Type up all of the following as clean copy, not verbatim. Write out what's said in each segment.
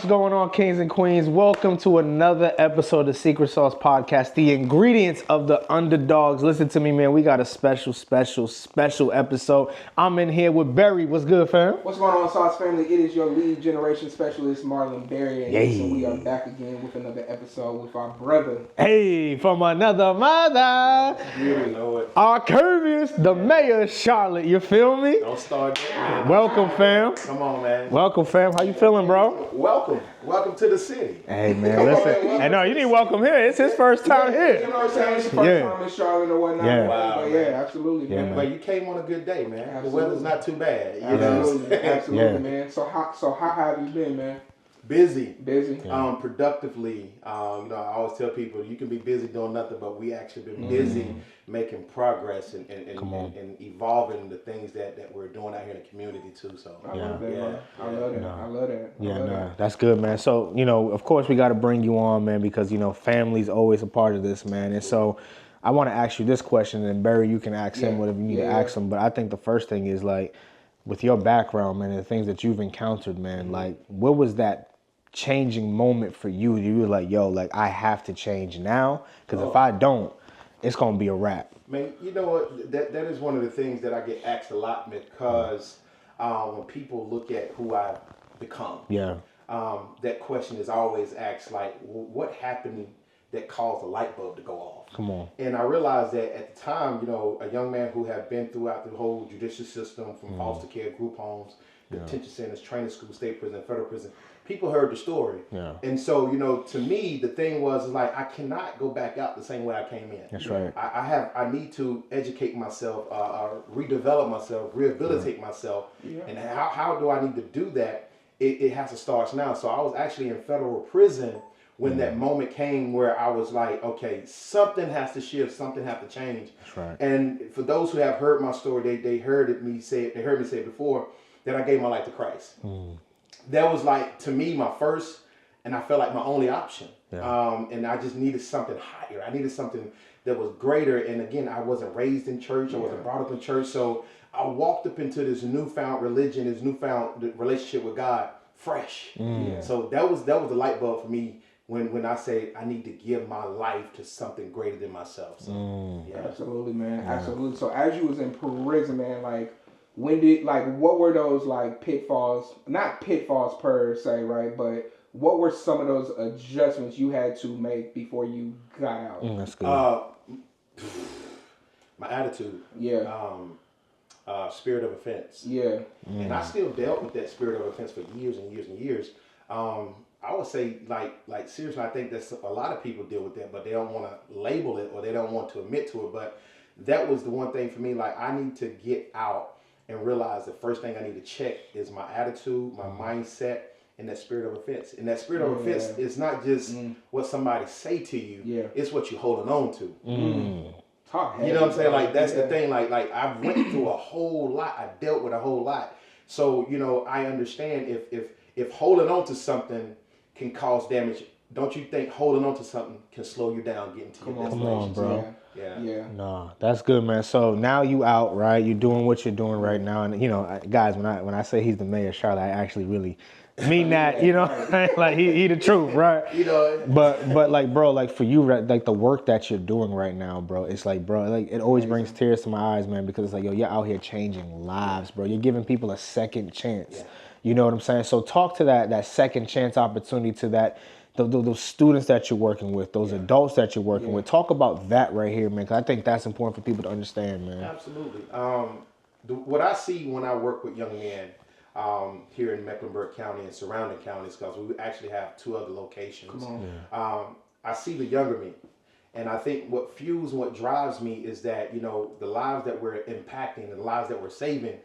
What's going on, kings and queens? Welcome to another episode of the Secret Sauce Podcast, the ingredients of the underdogs. Listen to me, man. We got a special episode. I'm in here with Barry. What's good, fam? What's going on, Sauce family? It is your lead generation specialist, Marlon Berry, and so we are back again with another episode with our brother. Hey, from another mother. You know it. Arkevious, the mayor of Charlotte. You feel me? Don't start that. Welcome, fam. Come on, man. Welcome, fam. How you feeling, bro? Welcome to the city. Hey, man, listen. Hey, no, you need welcome here. It's his first time here. You know what I'm saying? It's the first time in Charlotte or whatnot. Yeah. Wow, but yeah, absolutely, Yeah, man. But you came on a good day, man. Absolutely. The weather's not too bad. You know? Absolutely, Yeah. man. So how have you been, man? Busy. Productively. I always tell people you can be busy doing nothing, but we actually been busy making progress and evolving the things that we're doing out here in the community too. So I love that, man. I love that. That's good, man. So, of course we got to bring you on, man, because, family's always a part of this, man. And so I want to ask you this question, and Barry, you can ask him whatever you need to ask him. But I think the first thing is, like, with your background, man, and the things that you've encountered, man, like, what was that changing moment for you? You were like, yo, like, I have to change now, because if I don't, it's going to be a wrap. Man, you know what? That is one of the things that I get asked a lot, because when people look at who I've become, that question is always asked, like, what happened that caused the light bulb to go off? Come on. And I realized that at the time, a young man who had been throughout the whole judicial system, from foster care, group homes, detention centers, training school, state prison, federal prison, people heard the story. Yeah. And so, to me, the thing was like, I cannot go back out the same way I came in. That's right. I need to educate myself, redevelop myself, rehabilitate myself. Yeah. And how do I need to do that? It has to start now. So I was actually in federal prison when that moment came where I was like, okay, something has to shift, something has to change. That's right. And for those who have heard my story, they heard me say before that I gave my life to Christ. That was, like, to me, my first, and I felt like my only option. Yeah. And I just needed something higher. I needed something that was greater. And again, I wasn't raised in church. I wasn't brought up in church. So I walked up into this newfound religion, this newfound relationship with God, fresh. So that was the light bulb for me when I say I need to give my life to something greater than myself. So, Absolutely, man. Absolutely. So as you was in prison, man, like, what were those, like, pitfalls, not pitfalls per se, right, but what were some of those adjustments you had to make before you got out? That's good. My attitude. Spirit of offense. And I still dealt with that spirit of offense for years and years and years. I would say, like seriously, I think that a lot of people deal with that, but they don't want to label it or they don't want to admit to it. But that was the one thing for me. Like, I need to get out and realize the first thing I need to check is my attitude, my mindset, and that spirit of offense. And that spirit of offense is not just what somebody say to you. It's what you're holding on to. You know what I'm saying? Like, that's the thing. Like I went through a whole lot. I dealt with a whole lot. So, I understand if holding on to something can cause damage, don't you think holding on to something can slow you down getting to your destination? Come on, bro. Yeah. Nah, that's good, man. So now you out, right? You're doing what you're doing right now. And, guys, when I say he's the mayor of Charlotte, I actually really mean that, like he the truth, right? But like, bro, like, for you, like, the work that you're doing right now, bro, it's like, bro, like, it always brings tears to my eyes, man, because it's like, yo, you're out here changing lives, bro. You're giving people a second chance. You know what I'm saying? So talk to that second chance opportunity, to those students that you're working with, those adults that you're working with. Talk about that right here, man, because I think that's important for people to understand, man. Absolutely. What I see when I work with young men here in Mecklenburg County and surrounding counties, because we actually have 2 other locations, I see the younger me. And I think what fuels and what drives me is that, the lives that we're impacting, the lives that we're saving,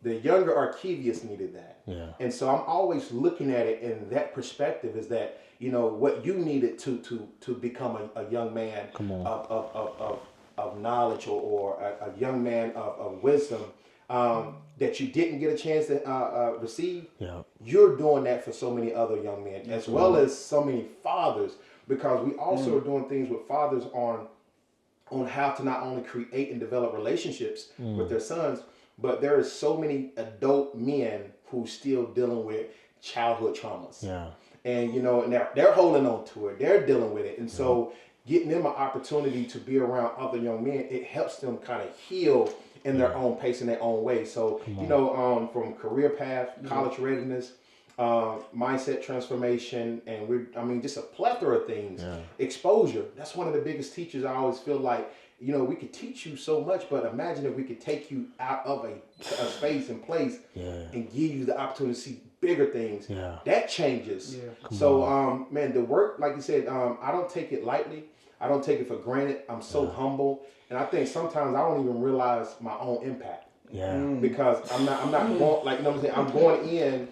the younger Arkevious needed that. And so I'm always looking at it in that perspective, is that, what you needed to become a young man of knowledge or a young man of wisdom that you didn't get a chance to receive. You're doing that for so many other young men, as well as so many fathers, because we also are doing things with fathers on how to not only create and develop relationships with their sons, but there is so many adult men who still dealing with childhood traumas. Yeah. And, you know, and they're holding on to it. They're dealing with it. And so getting them an opportunity to be around other young men, it helps them kind of heal in their own pace, in their own way. So, you know, from career path, college readiness, mindset transformation, and just a plethora of things. Yeah. Exposure. That's one of the biggest teachers. I always feel like, you know, we could teach you so much, but imagine if we could take you out of a space and place and give you the opportunity to see bigger things. Yeah. That changes. Yeah. So, man, the work, like you said, I don't take it lightly. I don't take it for granted. I'm so humble. And I think sometimes I don't even realize my own impact. Yeah. Because I'm not going, like, you know what I'm saying? I'm going in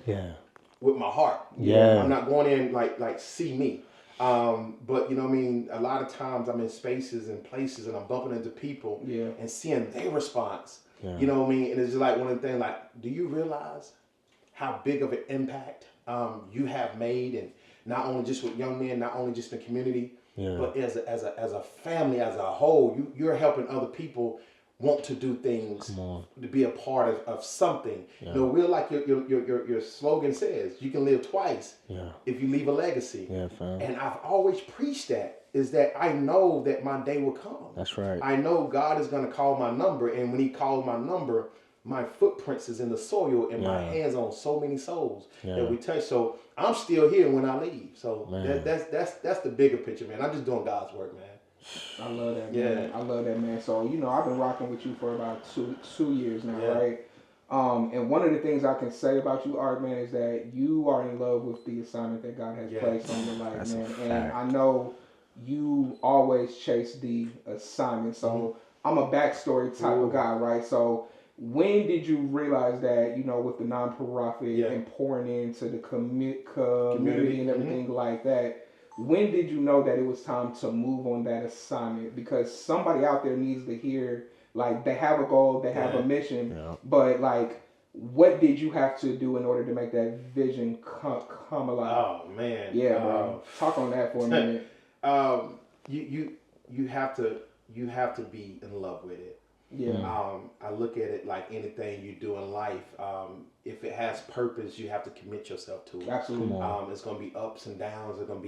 with my heart. Yeah. I'm not going in like see me. But you know what I mean, a lot of times I'm in spaces and places and I'm bumping into people and seeing their response. Yeah. You know what I mean? And it's just like one of the things, like, do you realize how big of an impact you have made, and not only just with young men, not only just in the community, but as a family, as a whole, you're helping other people want to do things, to be a part of something. Yeah. You know, we're like your slogan says, you can live twice if you leave a legacy. Yeah, fam. And I've always preached that, is that I know that my day will come. That's right. I know God is going to call my number, and when he calls my number, my footprints is in the soil and my hands on so many souls that we touch. So I'm still here when I leave. So that's the bigger picture, man. I'm just doing God's work, man. I love that, man. I love that, man. So, you know, I've been rocking with you for about two years now, right? And one of the things I can say about you, Art, man, is that you are in love with the assignment that God has placed on your life, that's man. And I know you always chase the assignment. So I'm a backstory type of guy, right? So when did you realize that, you know, with the non-profit and pouring into the community and everything like that, when did you know that it was time to move on that assignment? Because somebody out there needs to hear, like, they have a goal, they have a mission, but, like, what did you have to do in order to make that vision come alive? Oh, man. Yeah, bro. Talk on that for a minute. You have to be in love with it. Yeah. I look at it like anything you do in life. If it has purpose, you have to commit yourself to it. Absolutely. It's going to be ups and downs. There's going to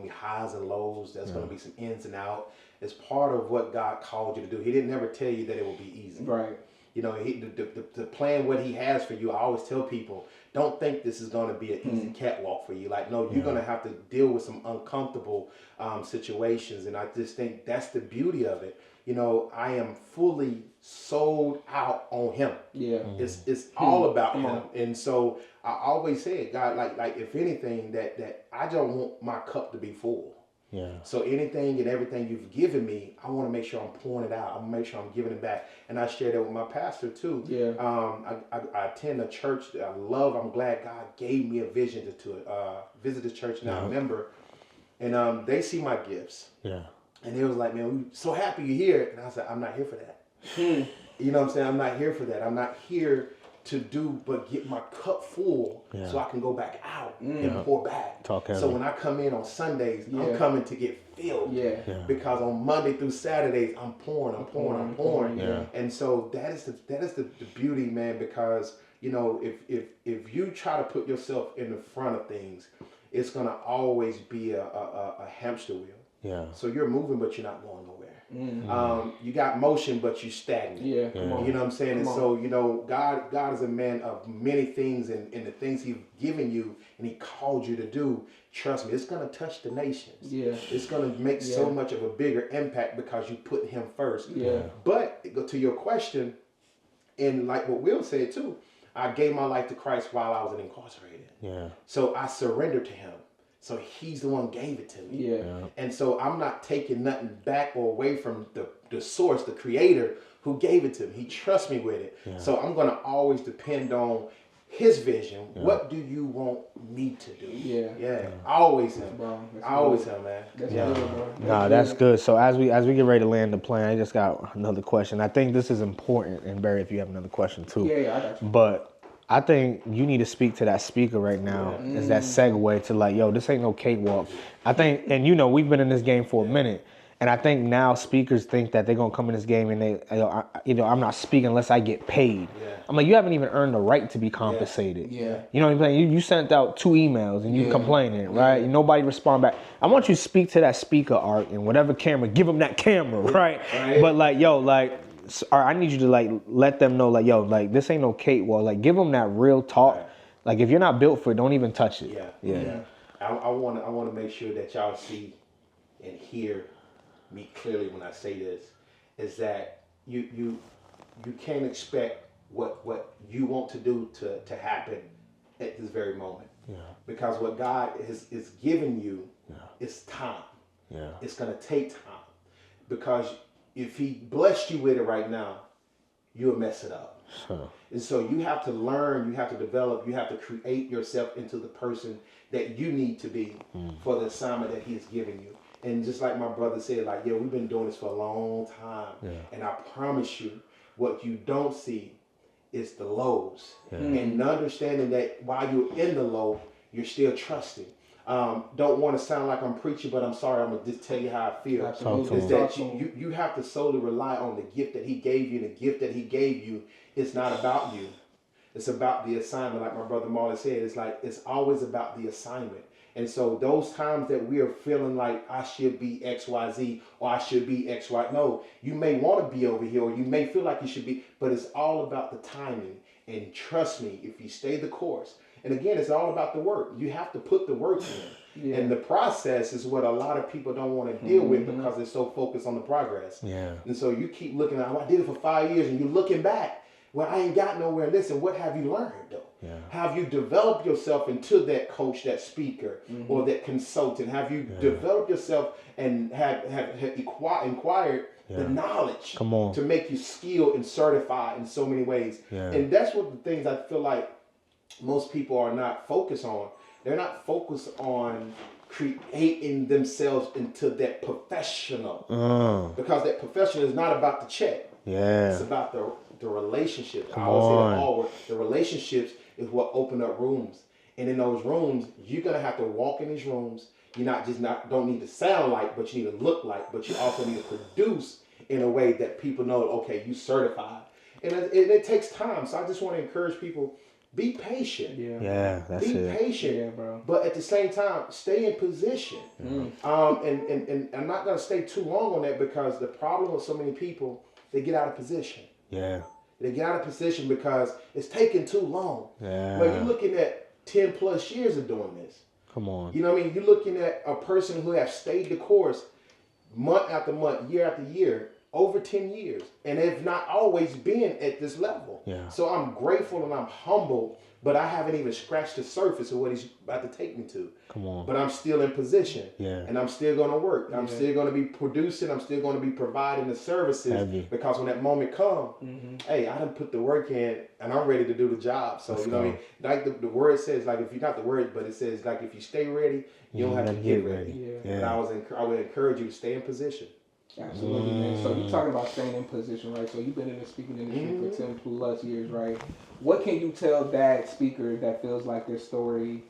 be highs and lows. There's going to be some ins and outs. It's part of what God called you to do. He didn't never tell you that it will be easy. Right. You know, the plan, what he has for you, I always tell people, don't think this is going to be an easy catwalk for you. Like, no, you're going to have to deal with some uncomfortable situations. And I just think that's the beauty of it. You know, I am fully sold out on him. Yeah. It's all about him. And so I always say it, God, like if anything, that I don't want my cup to be full. Yeah. So anything and everything you've given me, I want to make sure I'm pouring it out. I want to make sure I'm giving it back. And I share that with my pastor too. Yeah. I attend a church that I love. I'm glad God gave me a vision to visit the church now, I'm a member. And they see my gifts. Yeah. And they was like, man, we're so happy you're here. And I said, I'm not here for that. You know what I'm saying? I'm not here for that. I'm not here to do but get my cup full so I can go back out and pour back. So when I come in on Sundays, I'm coming to get filled. Yeah. Because on Monday through Saturdays, I'm pouring. Yeah. And so that is the beauty, man, because, you know, if you try to put yourself in the front of things, it's going to always be a hamster wheel. Yeah. So you're moving, but you're not going nowhere. You got motion, but you're stagnant. Yeah. You know what I'm saying? And so, you know, God is a man of many things, and the things he's given you and he called you to do, trust me, it's going to touch the nations. Yeah. It's going to make so much of a bigger impact because you put him first. Yeah. But to your question, and like what Will said too, I gave my life to Christ while I was incarcerated. Yeah. So I surrendered to him. So he's the one who gave it to me. Yeah. And so I'm not taking nothing back or away from the source, the creator who gave it to me. He trusts me with it. Yeah. So I'm going to always depend on his vision. Yeah. What do you want me to do? Yeah. Always him. Always him, man. That's good, bro. That's good. So as we get ready to land the plane, I just got another question. I think this is important. And Barry, if you have another question too. Yeah, I got you. But I think you need to speak to that speaker right now as that segue to like, yo, this ain't no cakewalk. I think, and you know, we've been in this game for a minute, And I think now speakers think that they're gonna come in this game and I'm not speaking unless I get paid. Yeah. I'm like, you haven't even earned the right to be compensated. Yeah. You know what I'm saying? You sent out 2 emails and you complaining, right? Nobody respond back. I want you to speak to that speaker, Art, and whatever camera, give them that camera, right? But like, Art, I need you to like let them know, like, this ain't no cakewalk. Like, give them that real talk. Right. Like, if you're not built for it, don't even touch it. Yeah. I want to make sure that y'all see and hear me clearly when I say this, is that you can't expect what you want to do to happen at this very moment. Yeah. Because what God is giving you is time. Yeah. It's gonna take time. Because if He blessed you with it right now, you'll mess it up. And so you have to learn, you have to develop, you have to create yourself into the person that you need to be for the assignment that He's giving you. And just like my brother said, like, we've been doing this for a long time. Yeah. And I promise you, what you don't see is the lows. Yeah. And understanding that while you're in the low, you're still trusting. Don't want to sound like I'm preaching, but I'm sorry, I'm going to just tell you how I feel. Absolutely. Is that you have to solely rely on the gift that He gave you. And the gift that He gave you is not about you. It's about the assignment. Like my brother Marlon said, it's always about the assignment. And so those times that we are feeling like I should be XYZ or I should be XY, no, you may want to be over here or you may feel like you should be, but it's all about the timing. And trust me, if you stay the course, and again, it's all about the work. You have to put the work in. Yeah. And the process is what a lot of people don't want to deal with because they're so focused on the progress. Yeah. And so you keep looking at, I did it for 5 years, and you're looking back. Well, I ain't got nowhere. Listen, what have you learned, though? Yeah. Have you developed yourself into that coach, that speaker, or that consultant? Have you developed yourself and have acquired the knowledge to make you skilled and certified in so many ways? Yeah. And that's what the things I feel like most people are not focused on. They're not focused on creating themselves into that professional. Because that professional is not about the check. Yeah. It's about the relationship. I always say that all the relationships is what open up rooms. And in those rooms, you're gonna have to walk in these rooms. You're don't need to sound like, but you need to look like, but you also need to produce in a way that people know, okay, you certified. And it takes time. So I just want to encourage people, be patient. Yeah, that's it. Be patient, yeah, bro. But at the same time, stay in position. And I'm not gonna stay too long on that because the problem with so many people, they get out of position. Yeah. They get out of position because it's taking too long. Yeah. But you're looking at 10 plus years of doing this. Come on. You know what I mean? You're looking at a person who has stayed the course month after month, year after year, over 10 years. And they've not always been at this level. Yeah. So I'm grateful and I'm humble, but I haven't even scratched the surface of what He's about to take me to. Come on. But I'm still in position. Yeah. And I'm still going to work. I'm still going to be producing. I'm still going to be providing the services. Because when that moment comes, hey, I done put the work in and I'm ready to do the job. So, you know what I mean? Like the word says, like if you're not the word, but it says like if you stay ready, you don't have to get ready. Yeah. And I would encourage you to stay in position. Absolutely, man. So you're talking about staying in position, right? So you've been in the speaking industry for 10 plus years, right? What can you tell that speaker that feels like their story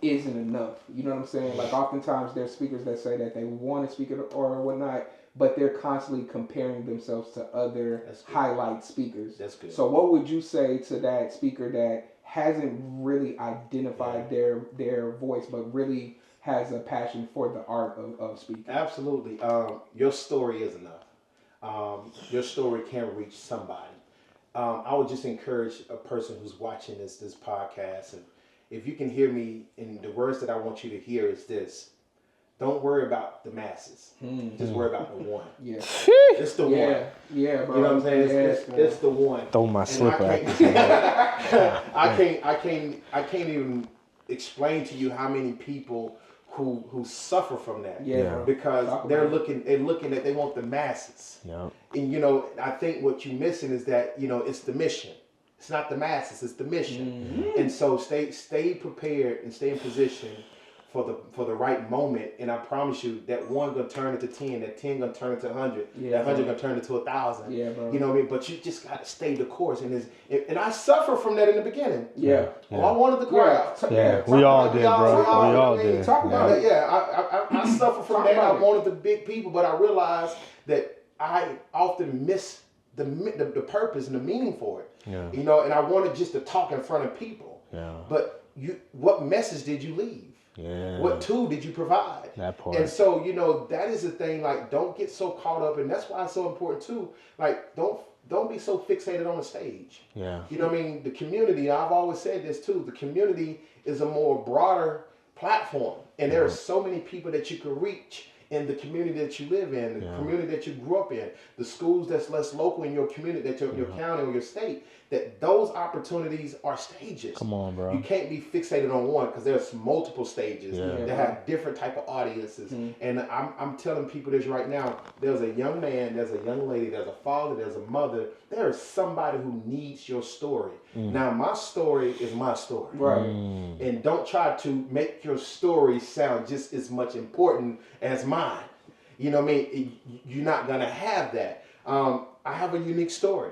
isn't enough? You know what I'm saying? Like oftentimes there's speakers that say that they want to speak it or whatnot, but they're constantly comparing themselves to other highlight speakers. That's good. So what would you say to that speaker that hasn't really identified their voice, but really has a passion for the art of speaking? Absolutely. Your story is enough. Your story can reach somebody. I would just encourage a person who's watching this podcast, and if you can hear me, and the words that I want you to hear is this: don't worry about the masses. Just worry about the one. Yeah. It's the one. Yeah, bro. You know what I'm saying? It's the one. Throw my slipper at I can't even explain to you how many people who suffer from that. Yeah. Because they're looking at, they want the masses. Yeah. And I think what you're missing is that, it's the mission. It's not the masses, it's the mission. And so stay prepared and stay in position for the right moment, and I promise you that 1 gonna turn into 10, that 10 gonna turn into 100, that 100 gonna turn into 1,000. Yeah, bro. You know what I mean? But you just gotta stay the course, and I suffer from that in the beginning. Yeah. Oh, I wanted to cry out. Yeah, we all did, bro. We all did. Talk about it. Yeah, I suffer from that. I wanted the big people, but I realized that I often miss the purpose and the meaning for it. Yeah. You know, and I wanted just to talk in front of people. Yeah. But what message did you leave? Yeah. What tool did you provide? That part. And so, you know, that is the thing. Like, don't get so caught up, and that's why it's so important too. Like, don't be so fixated on the stage. Yeah. You know what I mean? The community, I've always said this too, the community is a more broader platform. And there are so many people that you can reach in the community that you live in, the community that you grew up in, the schools that's less local in your community, that your county or your state, that those opportunities are stages. Come on, bro. You can't be fixated on one because there's multiple stages that have different type of audiences. And I'm telling people this right now. There's a young man, there's a young lady, there's a father, there's a mother. There is somebody who needs your story. Now, my story is my story. Right. And don't try to make your story sound just as much important as mine. You know what I mean? You're not going to have that. I have a unique story.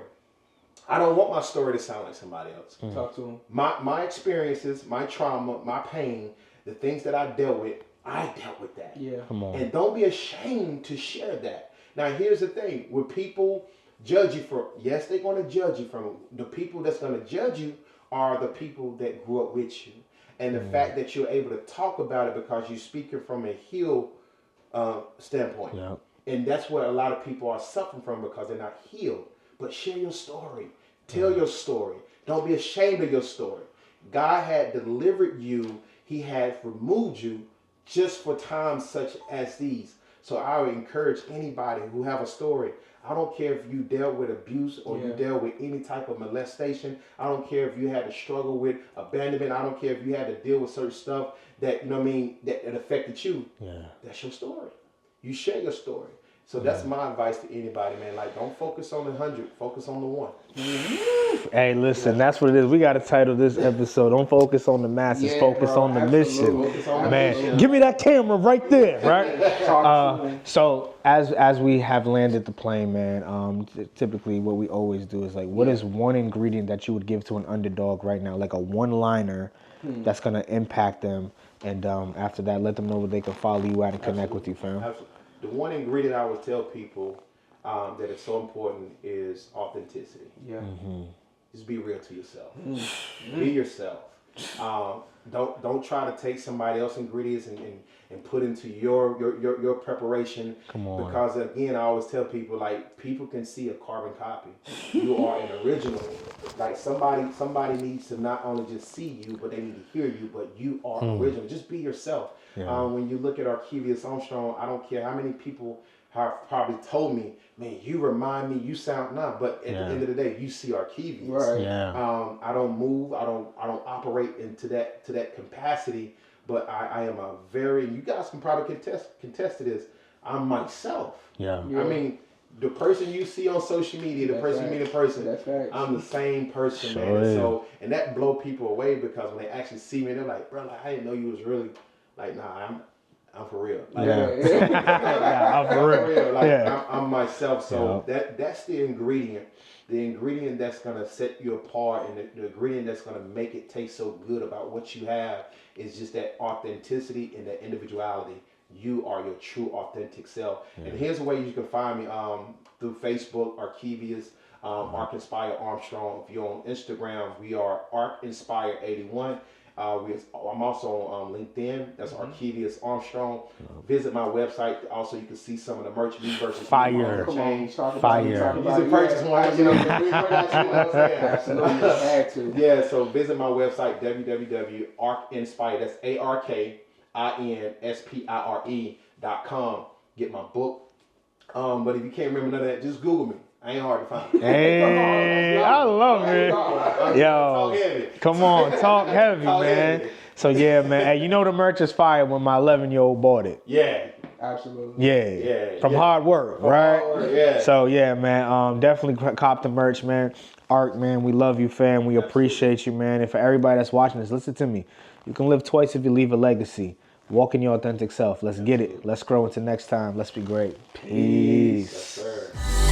I don't want my story to sound like somebody else. Talk to him. My experiences, my trauma, my pain, the things that I dealt with that. Yeah. Come on. And don't be ashamed to share that. Now, here's the thing. When people judge you for, yes, they're going to judge you from, the people that's going to judge you are the people that grew up with you. And the fact that you're able to talk about it because you're speaking from a healed standpoint. Yep. And that's what a lot of people are suffering from because they're not healed. But share your story. Tell your story. Don't be ashamed of your story. God had delivered you. He had removed you just for times such as these. So I would encourage anybody who have a story. I don't care if you dealt with abuse or you dealt with any type of molestation. I don't care if you had to struggle with abandonment. I don't care if you had to deal with certain stuff that, you know what I mean, that affected you. Yeah. That's your story. You share your story. So that's my advice to anybody, man. Like, don't focus on the 100, focus on the 1. Hey, listen, that's what it is. We got to title this episode, Don't Focus on the Masses, Focus on the Mission. Man, give me that camera right there, right? So as we have landed the plane, man, typically what we always do is like, what is one ingredient that you would give to an underdog right now? Like a one-liner that's going to impact them. And after that, let them know where they can follow you at and connect with you, fam. Absolutely. The one ingredient I would tell people that is so important is authenticity. Yeah. Just be real to yourself. Be yourself. Don't try to take somebody else's ingredients and put into your preparation. Come on. Because again, I always tell people, like, people can see a carbon copy. You are an original. Like, somebody needs to not only just see you, but they need to hear you. But you are original. Just be yourself. Yeah. When you look at Arkevious Armstrong, I don't care how many people have probably told me, man, you remind me, you sound but at the end of the day, you see Arkevious. Right. Yeah. I don't move, I don't operate into that capacity, but I am a very, you guys can probably contest to this, I'm myself. Yeah. I mean, the person you see on social media, the person you meet in person, I'm the same person, man. And so, and that blow people away because when they actually see me, they're like, bro, like, I didn't know you was really, like, nah, I'm for real. Like, I'm for real. Like, I'm myself. So that's the ingredient. The ingredient that's gonna set you apart, and the ingredient that's gonna make it taste so good about what you have is just that authenticity and that individuality. You are your true, authentic self. And here's the way you can find me through Facebook, Arkevious, Arkevious Armstrong. If you're on Instagram, we are ArkInspire81. I'm also on LinkedIn. That's Arkevious Armstrong. Visit my website. Also, you can see some of the merch. Fire. Fire. You can purchase one. You know, absolutely. Had to. Yeah. So visit my website, www.arkinspire. That's ARKINSPIRE.com. Get my book. But if you can't remember none of that, just Google me. I ain't hard to find. Hey, I love it. Yo, come on, talk heavy, man. So yeah, man. Hey, you know the merch is fire when my 11-year-old bought it. Yeah. Absolutely. Yeah. From hard work, right? Hard work, yeah. So yeah, man. Definitely cop the merch, man. Ark, man. We love you, fam. We appreciate you, man. And for everybody that's watching this, listen to me. You can live twice if you leave a legacy. Walk in your authentic self. Let's get it. Let's grow into next time. Let's be great. Peace. Yes, sir.